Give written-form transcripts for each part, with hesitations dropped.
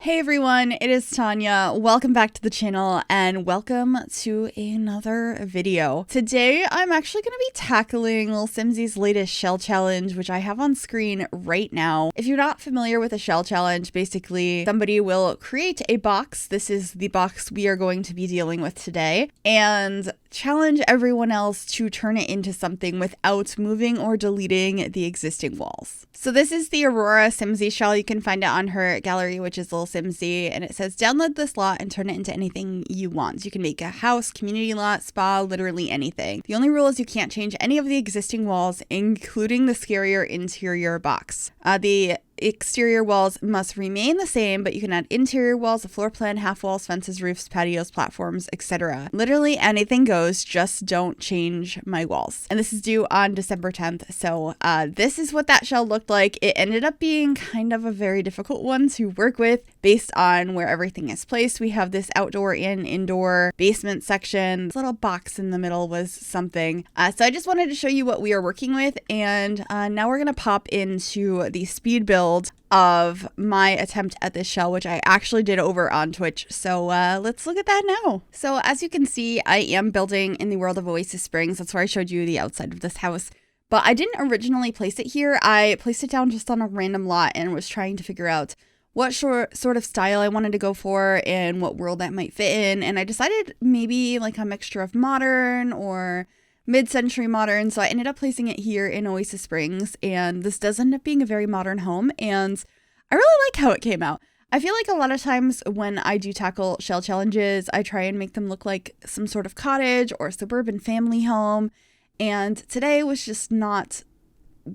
Hey everyone, it is Tanya. Welcome back to the channel and welcome to another video. Today I'm actually going to be tackling lilsimsies' latest shell challenge, which I have on screen right now. If you're not familiar with a shell challenge, basically somebody will create a box. This is the box we are going to be dealing with today, and challenge everyone else to turn it into something without moving or deleting the existing walls. So this is the Aurora Shell. You can find it on her gallery, which is lilsimsies, and it says download this lot and turn it into anything you want. You can make a house, community lot, spa, literally anything. The only rule is you can't change any of the existing walls, including the scarier interior box. The exterior walls must remain the same, but you can add interior walls, a floor plan, half walls, fences, roofs, patios, platforms, etc. Literally anything goes, just don't change my walls. And this is due on December 10th. So this is what that shell looked like. It ended up being kind of a very difficult one to work with based on where everything is placed. We have this outdoor and indoor basement section. This little box in the middle was something. So I just wanted to show you what we are working with. And now we're going to pop into the speed build of my attempt at this shell, which I actually did over on Twitch. So let's look at that now. So as you can see, I am building in the world of Oasis Springs. That's where I showed you the outside of this house. But I didn't originally place it here. I placed it down just on a random lot and was trying to figure out what sort of style I wanted to go for and what world that might fit in. And I decided maybe like a mixture of modern or mid-century modern, so I ended up placing it here in Oasis Springs, and this does end up being a very modern home, and I really like how it came out. I feel like a lot of times when I do tackle shell challenges, I try and make them look like some sort of cottage or suburban family home, and today was just not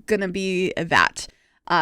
gonna be that.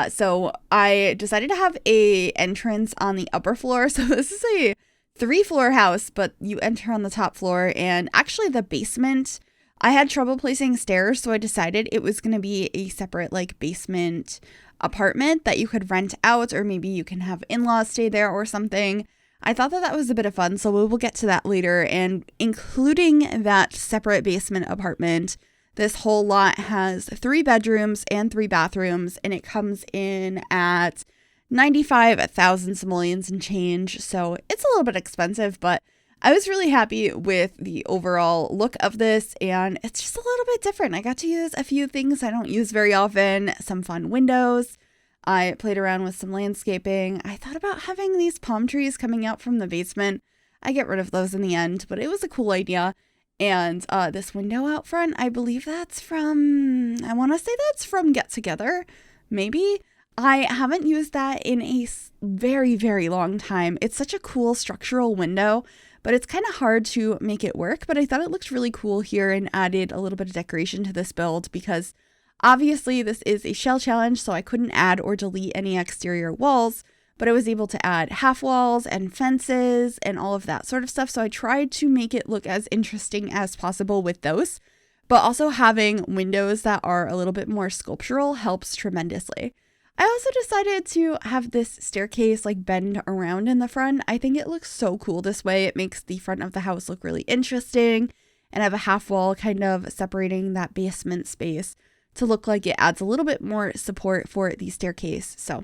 So I decided to have a entrance on the upper floor. So this is a 3-floor house, but you enter on the top floor, and actually the basement, I had trouble placing stairs, so I decided it was going to be a separate like basement apartment that you could rent out, or maybe you can have in-laws stay there or something. I thought that was a bit of fun, so we will get to that later. And including that separate basement apartment, this whole lot has 3 bedrooms and 3 bathrooms, and it comes in at 95,000 simoleons and change. So it's a little bit expensive, but I was really happy with the overall look of this, and it's just a little bit different. I got to use a few things I don't use very often, some fun windows. I played around with some landscaping. I thought about having these palm trees coming out from the basement. I get rid of those in the end, but it was a cool idea. And this window out front, I believe that's from, I want to say that's from Get Together, maybe. I haven't used that in a very, very long time. It's such a cool structural window, but it's kind of hard to make it work. But I thought it looked really cool here and added a little bit of decoration to this build because obviously this is a shell challenge, so I couldn't add or delete any exterior walls, but I was able to add half walls and fences and all of that sort of stuff. So I tried to make it look as interesting as possible with those, but also having windows that are a little bit more sculptural helps tremendously. I also decided to have this staircase like bend around in the front. I think it looks so cool this way. It makes the front of the house look really interesting, and I have a half wall kind of separating that basement space to look like it adds a little bit more support for the staircase. So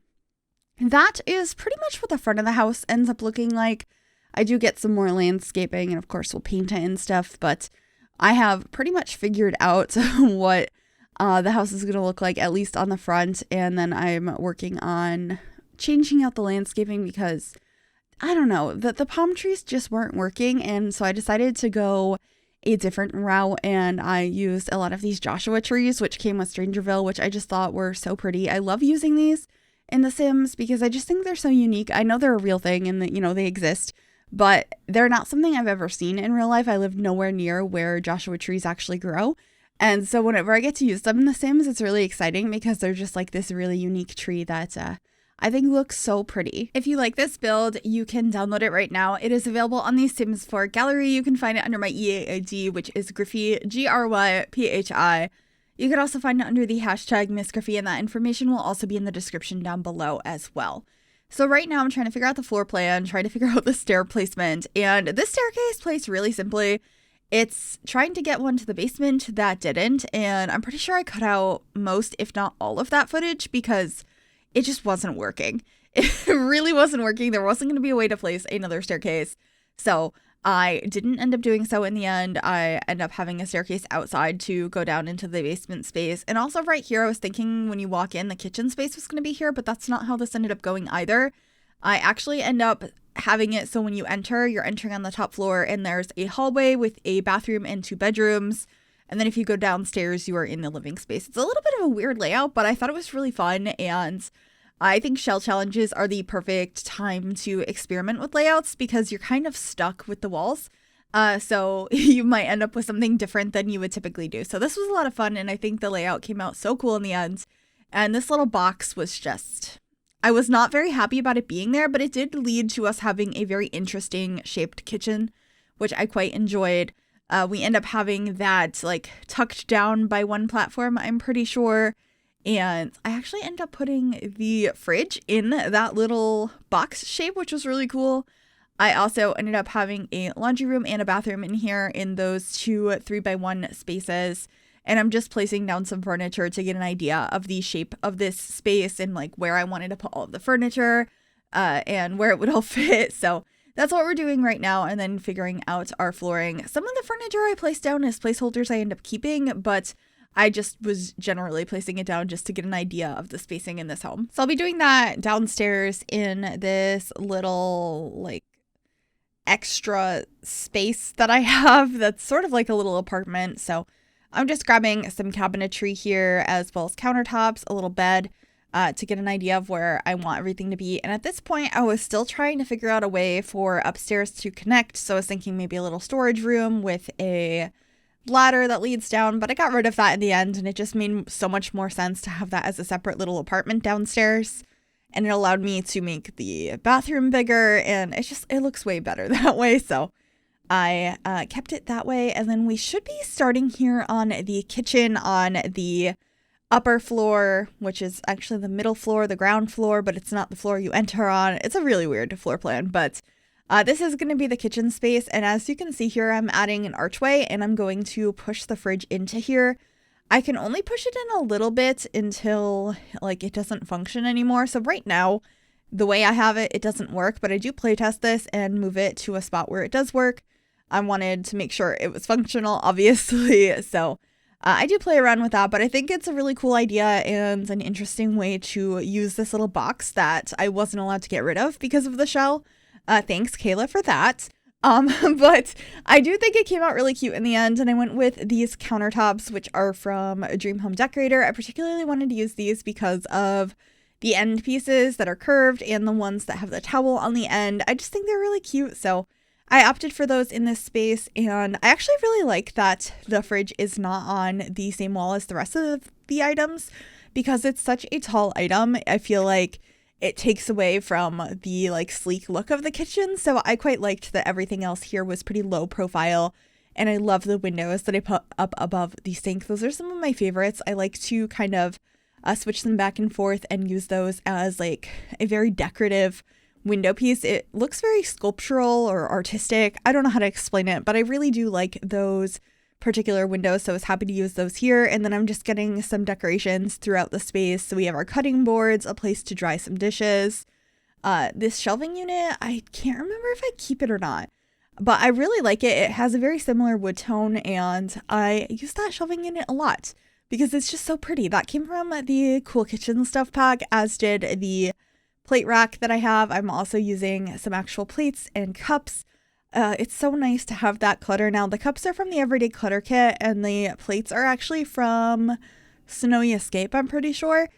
that is pretty much what the front of the house ends up looking like. I do get some more landscaping, and of course we'll paint it and stuff, but I have pretty much figured out what the house is going to look like, at least on the front. And then I'm working on changing out the landscaping because I don't know, the palm trees just weren't working. And so I decided to go a different route, and I used a lot of these Joshua trees, which came with Strangerville, which I just thought were so pretty. I love using these in The Sims because I just think they're so unique. I know they're a real thing and that, you know, they exist, but they're not something I've ever seen in real life. I live nowhere near where Joshua trees actually grow. And so whenever I get to use them in The Sims, it's really exciting because they're just like this really unique tree that I think looks so pretty. If you like this build, you can download it right now. It is available on the Sims 4 gallery. You can find it under my EA ID, which is Gryphi, Gryphi. You can also find it under the hashtag MissGryphi, and that information will also be in the description down below as well. So right now I'm trying to figure out the floor plan, trying to figure out the stair placement, and this staircase placed really simply. It's trying to get one to the basement that didn't, and I'm pretty sure I cut out most, if not all of that footage because it just wasn't working. it really wasn't working. There wasn't going to be a way to place another staircase. So I didn't end up doing so in the end. I ended up having a staircase outside to go down into the basement space. And also right here, I was thinking when you walk in, the kitchen space was going to be here, but that's not how this ended up going either. I actually end up having it so when you enter, you're entering on the top floor and there's a hallway with a bathroom and 2 bedrooms. And then if you go downstairs, you are in the living space. It's a little bit of a weird layout, but I thought it was really fun. And I think shell challenges are the perfect time to experiment with layouts because you're kind of stuck with the walls. So you might end up with something different than you would typically do. So this was a lot of fun. And I think the layout came out so cool in the end. And this little box was just, I was not very happy about it being there, but it did lead to us having a very interesting shaped kitchen, which I quite enjoyed. We end up having that like tucked down by one platform, I'm pretty sure. And I actually ended up putting the fridge in that little box shape, which was really cool. I also ended up having a laundry room and a bathroom in here in those 2 3x1 spaces. And I'm just placing down some furniture to get an idea of the shape of this space and like where I wanted to put all of the furniture and where it would all fit. So that's what we're doing right now, and then figuring out our flooring. Some of the furniture I placed down as placeholders I end up keeping, but I just was generally placing it down just to get an idea of the spacing in this home. So I'll be doing that downstairs in this little like extra space that I have that's sort of like a little apartment. So I'm just grabbing some cabinetry here as well as countertops, a little bed, to get an idea of where I want everything to be. And at this point, I was still trying to figure out a way for upstairs to connect. So I was thinking maybe a little storage room with a ladder that leads down, but I got rid of that in the end. And it just made so much more sense to have that as a separate little apartment downstairs. And it allowed me to make the bathroom bigger, and it looks way better that way. So I kept it that way. And then we should be starting here on the kitchen on the upper floor, which is actually the middle floor, the ground floor, but it's not the floor you enter on. It's a really weird floor plan, but this is going to be the kitchen space. And as you can see here, I'm adding an archway and I'm going to push the fridge into here. I can only push it in a little bit until like it doesn't function anymore. So right now, the way I have it, it doesn't work, but I do playtest this and move it to a spot where it does work. I wanted to make sure it was functional, obviously. So I do play around with that, but I think it's a really cool idea and an interesting way to use this little box that I wasn't allowed to get rid of because of the shell. Thanks, Kayla, for that. But I do think it came out really cute in the end, and I went with these countertops, which are from Dream Home Decorator. I particularly wanted to use these because of the end pieces that are curved and the ones that have the towel on the end. I just think they're really cute, so I opted for those in this space, and I actually really like that the fridge is not on the same wall as the rest of the items because it's such a tall item. I feel like it takes away from the like sleek look of the kitchen, so I quite liked that everything else here was pretty low profile, and I love the windows that I put up above the sink. Those are some of my favorites. I like to kind of switch them back and forth and use those as like a very decorative window piece. It looks very sculptural or artistic. I don't know how to explain it, but I really do like those particular windows, so I was happy to use those here. And then I'm just getting some decorations throughout the space. So we have our cutting boards, a place to dry some dishes. This shelving unit, I can't remember if I keep it or not, but I really like it. It has a very similar wood tone, and I use that shelving unit a lot because it's just so pretty. That came from the Cool Kitchen Stuff pack, as did the plate rack that I have. I'm also using some actual plates and cups. It's so nice to have that clutter now. The cups are from the Everyday Clutter Kit, and the plates are actually from Snowy Escape, I'm pretty sure.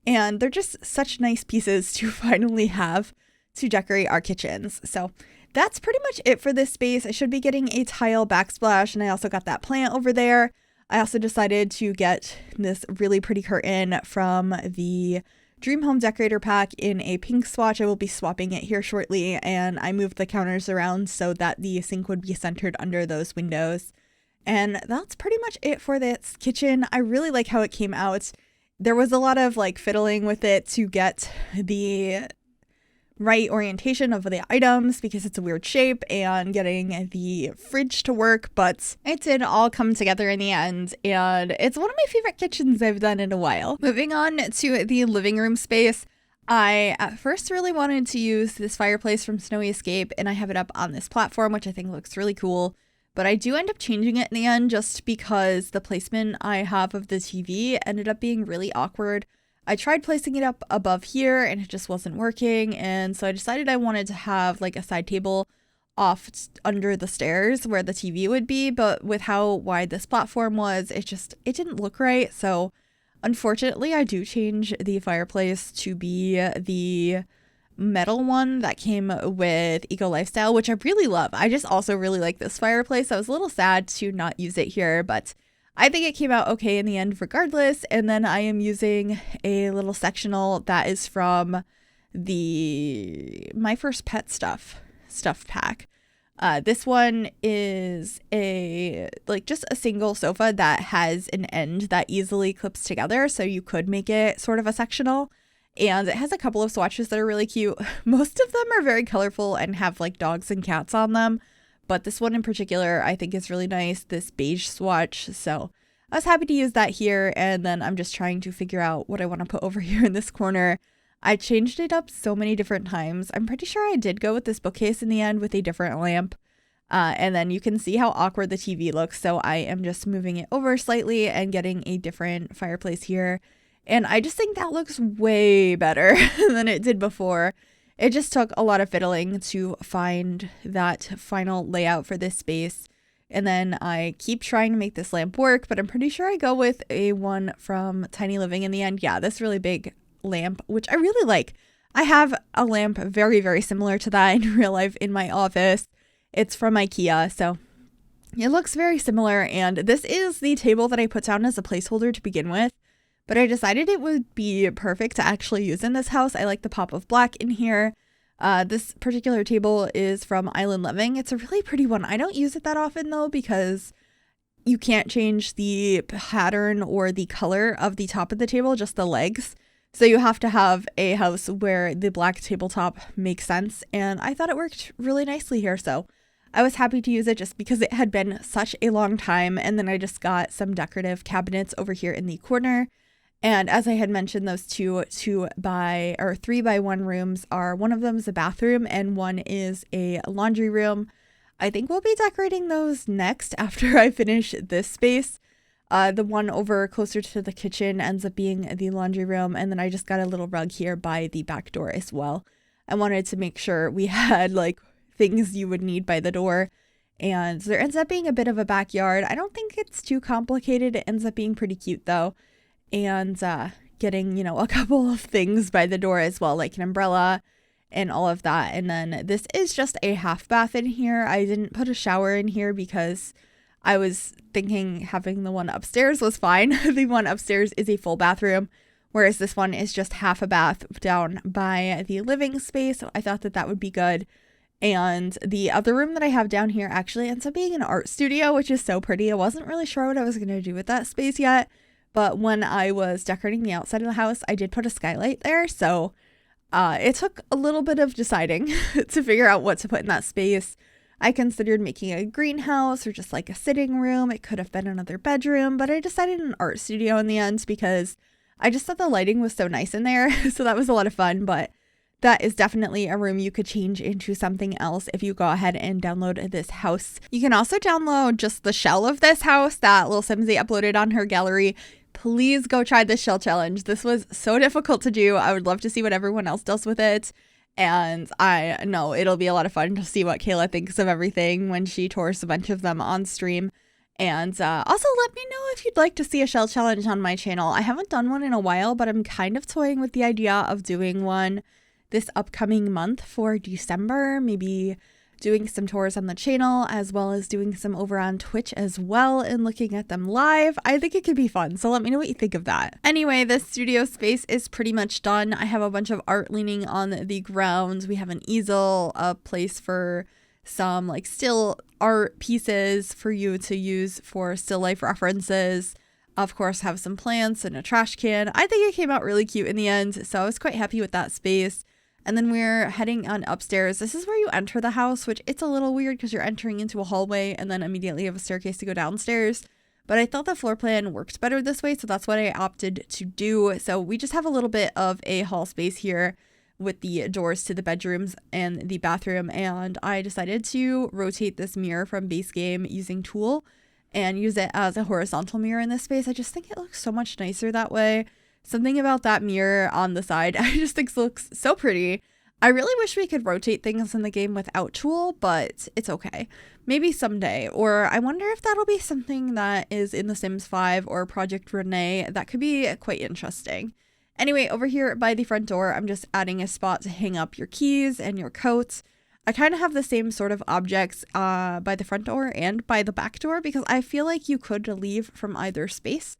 And they're just such nice pieces to finally have to decorate our kitchens. So that's pretty much it for this space. I should be getting a tile backsplash, and I also got that plant over there. I also decided to get this really pretty curtain from the Dream Home Decorator pack in a pink swatch. I will be swapping it here shortly, and I moved the counters around so that the sink would be centered under those windows. And that's pretty much it for this kitchen. I really like how it came out. There was a lot of like fiddling with it to get the right orientation of the items because it's a weird shape, and getting the fridge to work, but it did all come together in the end, and it's one of my favorite kitchens I've done in a while. Moving on to the living room space, I at first really wanted to use this fireplace from Snowy Escape, and I have it up on this platform, which I think looks really cool. But I do end up changing it in the end just because the placement I have of the TV ended up being really awkward. I tried placing it up above here and it just wasn't working, and so I decided I wanted to have like a side table off under the stairs where the TV would be, but with how wide this platform was, it didn't look right. So unfortunately, I do change the fireplace to be the metal one that came with Eco Lifestyle, which I really love. I just also really like this fireplace. I was a little sad to not use it here, but I think it came out okay in the end regardless. And then I am using a little sectional that is from the My First Pet stuff pack. This one is just a single sofa that has an end that easily clips together, so you could make it sort of a sectional. And it has a couple of swatches that are really cute. Most of them are very colorful and have like dogs and cats on them, but this one in particular I think is really nice, this beige swatch. So I was happy to use that here, and then I'm just trying to figure out what I want to put over here in this corner. I changed it up so many different times. I'm pretty sure I did go with this bookcase in the end with a different lamp. And then you can see how awkward the TV looks. So I am just moving it over slightly and getting a different fireplace here. And I just think that looks way better than it did before. It just took a lot of fiddling to find that final layout for this space. And then I keep trying to make this lamp work, but I'm pretty sure I go with a one from Tiny Living in the end. Yeah, this really big lamp, which I really like. I have a lamp very, very similar to that in real life in my office. It's from IKEA, so it looks very similar, and this is the table that I put down as a placeholder to begin with, but I decided it would be perfect to actually use in this house. I like the pop of black in here. This particular table is from Island Living. It's a really pretty one. I don't use it that often though, because you can't change the pattern or the color of the top of the table, just the legs. So you have to have a house where the black tabletop makes sense, and I thought it worked really nicely here, so I was happy to use it just because it had been such a long time. And then I just got some decorative cabinets over here in the corner, and as I had mentioned, those 3 by 1 rooms are, one of them is a bathroom and one is a laundry room. I think we'll be decorating those next after I finish this space. The one over closer to the kitchen ends up being the laundry room, and then I just got a little rug here by the back door as well. I wanted to make sure we had like things you would need by the door, and there ends up being a bit of a backyard. I don't think it's too complicated. It ends up being pretty cute though, and getting, a couple of things by the door as well, like an umbrella and all of that. And then this is just a half bath in here. I didn't put a shower in here because I was thinking having the one upstairs was fine. The one upstairs is a full bathroom, whereas this one is just half a bath down by the living space. So I thought that would be good. And the other room that I have down here actually ends up being an art studio, which is so pretty. I wasn't really sure what I was going to do with that space yet, but when I was decorating the outside of the house, I did put a skylight there. So it took a little bit of deciding to figure out what to put in that space. I considered making a greenhouse or just like a sitting room. It could have been another bedroom, but I decided an art studio in the end because I just thought the lighting was so nice in there. So that was a lot of fun, but that is definitely a room you could change into something else if you go ahead and download this house. You can also download just the shell of this house that lilsimsies uploaded on her gallery. Please go try this shell challenge. This was so difficult to do. I would love to see what everyone else does with it. And I know it'll be a lot of fun to see what Kayla thinks of everything when she tours a bunch of them on stream. And also let me know if you'd like to see a shell challenge on my channel. I haven't done one in a while, but I'm kind of toying with the idea of doing one this upcoming month for December, maybe doing some tours on the channel as well as doing some over on Twitch as well and looking at them live. I think it could be fun, so let me know what you think of that. Anyway, this studio space is pretty much done. I have a bunch of art leaning on the ground. We have an easel, a place for some like still art pieces for you to use for still life references. Of course, have some plants and a trash can. I think it came out really cute in the end, so I was quite happy with that space. And then we're heading on upstairs. This is where you enter the house, which it's a little weird because you're entering into a hallway and then immediately have a staircase to go downstairs. but I thought the floor plan worked better this way, so that's what I opted to do. So we just have a little bit of a hall space here with the doors to the bedrooms and the bathroom, and I decided to rotate this mirror from base game using Tool and use it as a horizontal mirror in this space. I just think it looks so much nicer that way. Something about that mirror on the side, I just think looks so pretty. I really wish we could rotate things in the game without Tool, but it's okay. Maybe someday. Or I wonder if that'll be something that is in The Sims 5 or Project Renee. That could be quite interesting. Anyway, over here by the front door, I'm just adding a spot to hang up your keys and your coats. I kind of have the same sort of objects by the front door and by the back door because I feel like you could leave from either space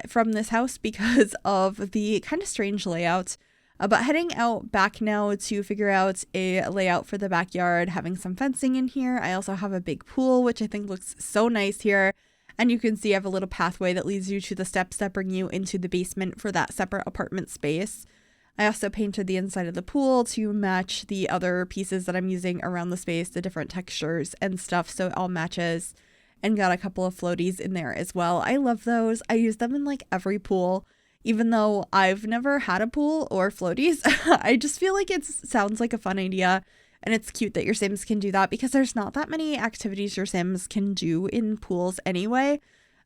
from this house because of the kind of strange layout. But heading out back now to figure out a layout for the backyard, having some fencing in here. I also have a big pool, which I think looks so nice here. And you can see I have a little pathway that leads you to the steps that bring you into the basement for that separate apartment space. I also painted the inside of the pool to match the other pieces that I'm using around the space, the different textures and stuff, so it all matches. And got a couple of floaties in there as well. I love those. I use them in like every pool. Even though I've never had a pool or floaties, I just feel like it sounds like a fun idea, and it's cute that your Sims can do that because there's not that many activities your Sims can do in pools anyway.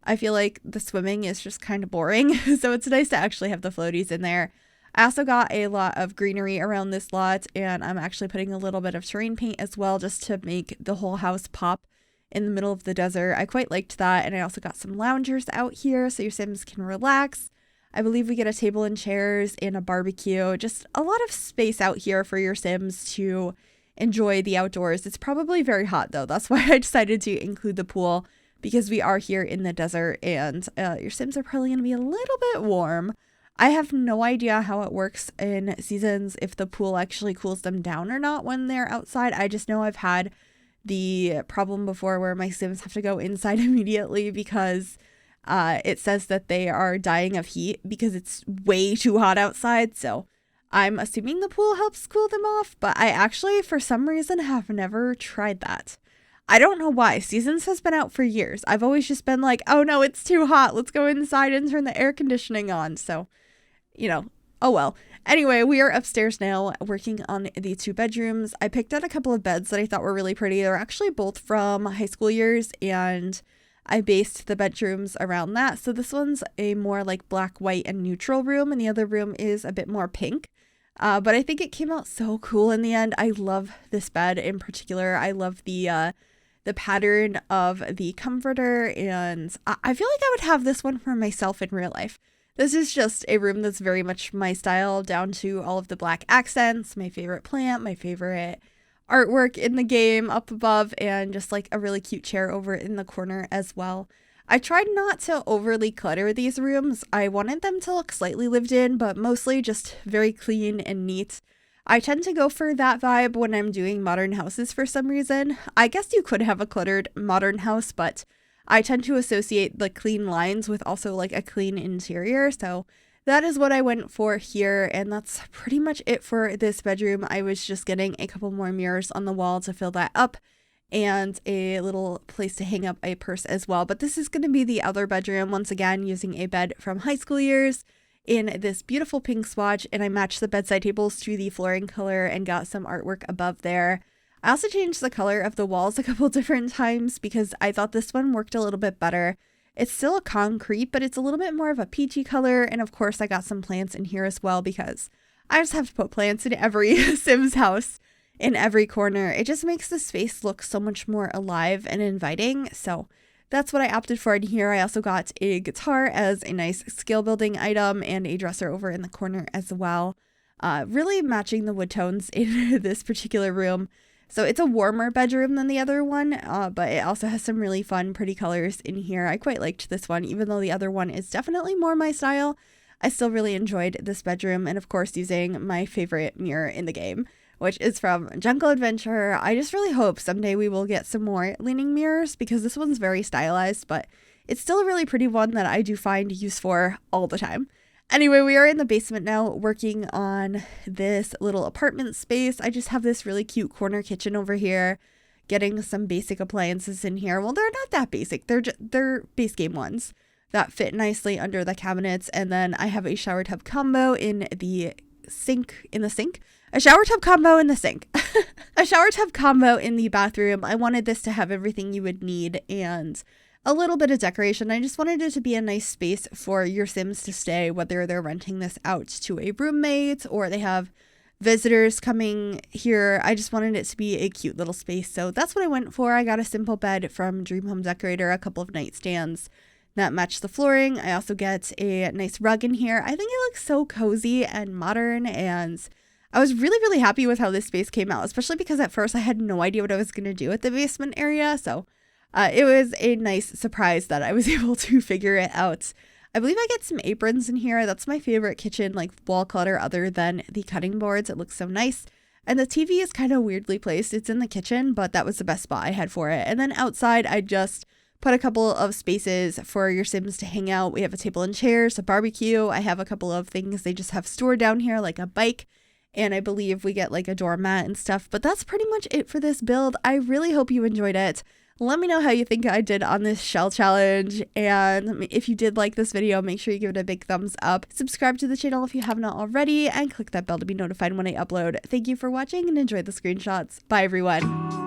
I feel like the swimming is just kind of boring, so it's nice to actually have the floaties in there. I also got a lot of greenery around this lot, and I'm actually putting a little bit of terrain paint as well just to make the whole house pop in the middle of the desert. I quite liked that, and I also got some loungers out here so your Sims can relax. I believe we get a table and chairs and a barbecue. Just a lot of space out here for your Sims to enjoy the outdoors. It's probably very hot though. That's why I decided to include the pool because we are here in the desert and your Sims are probably going to be a little bit warm. I have no idea how it works in seasons, if the pool actually cools them down or not when they're outside. I just know I've had the problem before where my Sims have to go inside immediately because it says that they are dying of heat because it's way too hot outside. So I'm assuming the pool helps cool them off, but I actually, for some reason, have never tried that. I don't know why. Seasons has been out for years. I've always just been like, oh no, it's too hot. Let's go inside and turn the air conditioning on. So, oh well. Anyway, we are upstairs now working on the 2 bedrooms. I picked out a couple of beds that I thought were really pretty. They're actually both from high school years, and I based the bedrooms around that. So this one's a more like black, white, and neutral room, and the other room is a bit more pink. But I think it came out so cool in the end. I love this bed in particular. I love the pattern of the comforter, and I feel like I would have this one for myself in real life. This is just a room that's very much my style, down to all of the black accents, my favorite plant, my favorite artwork in the game up above, and just like a really cute chair over in the corner as well. I tried not to overly clutter these rooms. I wanted them to look slightly lived in, but mostly just very clean and neat. I tend to go for that vibe when I'm doing modern houses for some reason. I guess you could have a cluttered modern house, but I tend to associate the clean lines with also like a clean interior, so that is what I went for here, and that's pretty much it for this bedroom. I was just getting a couple more mirrors on the wall to fill that up, and a little place to hang up a purse as well. But this is going to be the other bedroom, once again using a bed from high school years in this beautiful pink swatch, and I matched the bedside tables to the flooring color and got some artwork above there. I also changed the color of the walls a couple different times because I thought this one worked a little bit better. It's still a concrete, but it's a little bit more of a peachy color, and of course I got some plants in here as well because I just have to put plants in every Sims house, in every corner. It just makes the space look so much more alive and inviting, so that's what I opted for in here. I also got a guitar as a nice skill building item and a dresser over in the corner as well. Really matching the wood tones in this particular room. So it's a warmer bedroom than the other one, but it also has some really fun, pretty colors in here. I quite liked this one, even though the other one is definitely more my style. I still really enjoyed this bedroom, and of course using my favorite mirror in the game, which is from Jungle Adventure. I just really hope someday we will get some more leaning mirrors because this one's very stylized, but it's still a really pretty one that I do find use for all the time. Anyway, we are in the basement now working on this little apartment space. I just have this really cute corner kitchen over here. getting some basic appliances in here. Well, they're not that basic. They're base game ones that fit nicely under the cabinets. And then I have a shower tub combo in the sink, a shower tub combo in the sink, a shower tub combo in the bathroom. I wanted this to have everything you would need and a little bit of decoration. I just wanted it to be a nice space for your Sims to stay, whether they're renting this out to a roommate or they have visitors coming here. I just wanted it to be a cute little space. So that's what I went for. I got a simple bed from Dream Home Decorator, a couple of nightstands that match the flooring. I also get a nice rug in here. I think it looks so cozy and modern, and I was really happy with how this space came out, especially because at first I had no idea what I was going to do at the basement area. So it was a nice surprise that I was able to figure it out. I believe I get some aprons in here. That's my favorite kitchen like wall clutter other than the cutting boards. It looks so nice. And the TV is kind of weirdly placed. It's in the kitchen, but that was the best spot I had for it. And then outside, I just put a couple of spaces for your Sims to hang out. We have a table and chairs, a barbecue. I have a couple of things they just have stored down here, like a bike. And I believe we get like a doormat and stuff. But that's pretty much it for this build. I really hope you enjoyed it. Let me know how you think I did on this shell challenge. And if you did like this video, make sure you give it a big thumbs up. Subscribe to the channel if you have not already. And click that bell to be notified when I upload. Thank you for watching and enjoy the screenshots. Bye, everyone.